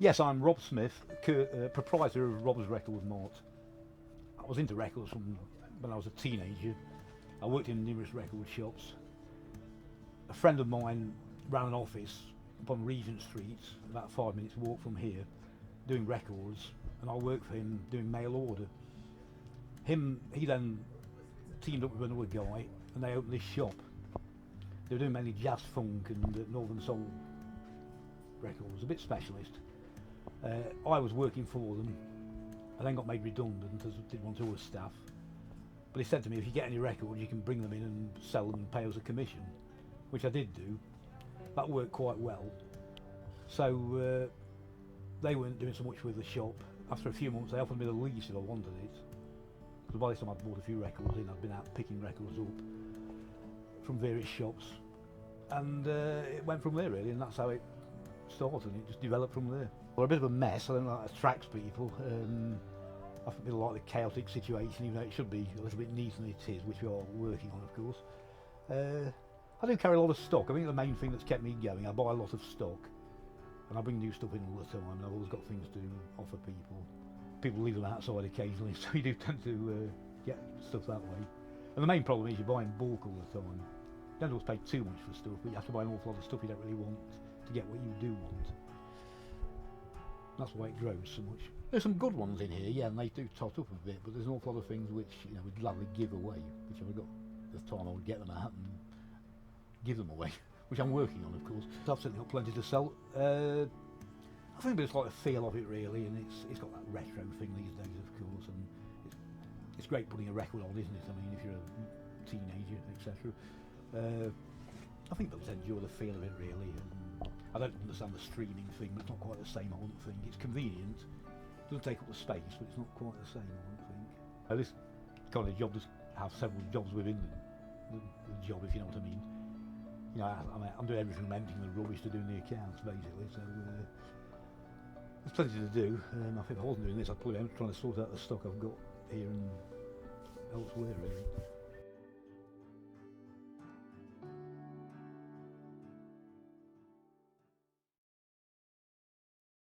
Yes, I'm Rob Smith, proprietor of Rob's Record Mart. I was into records from when I was a teenager. I worked in numerous record shops. A friend of mine ran an office up on Regent Street, about 5 minutes walk from here, doing records, and I worked for him doing mail order. He then teamed up with another guy, and they opened this shop. They were doing mainly jazz, funk, and northern soul records, a bit specialist. I was working for them. I then got made redundant as I didn't want all the staff. But he said to me, if you get any records, you can bring them in and sell them and pay us a commission, which I did do. That worked quite well. So they weren't doing so much with the shop. After a few months, they offered me the lease if I wanted it. Because by this time I'd bought a few records in, I'd been out picking records up from various shops. And it went from there really, and that's how it started, and it just developed from there. We're a bit of a mess. I don't know that attracts people. I think we like the chaotic situation, even though it should be a little bit neater than it is, which we are working on, of course. I do carry a lot of stock. I think the main thing that's kept me going, I buy a lot of stock, and I bring new stuff in all the time, and I've always got things to offer people. People leave them outside occasionally, so you do tend to get stuff that way. And the main problem is you're buying bulk all the time. You don't always pay too much for stuff, but you have to buy an awful lot of stuff you don't really want to get what you do want. That's why it grows so much. There's some good ones in here, yeah, and they do tot up a bit, but there's an awful lot of things which we'd gladly give away, which if I got the time I would get them out and give them away, which I'm working on, of course. I've certainly got plenty to sell. I think it's like the feel of it really, and it's got that retro thing these days, of course, and it's great putting a record on, isn't it? I mean, if you're a teenager, etc. I think they'll enjoy the feel of it really. I don't understand the streaming thing, but it's not quite the same, I wouldn't think. It's convenient, it doesn't take up the space, but it's not quite the same, I wouldn't think. This kind of job does have several jobs within the job, if you know what I mean. I'm doing everything from emptying the rubbish to doing the accounts, basically, so there's plenty to do. I think if I wasn't doing this, I'd probably be trying to sort out the stock I've got here and elsewhere, really.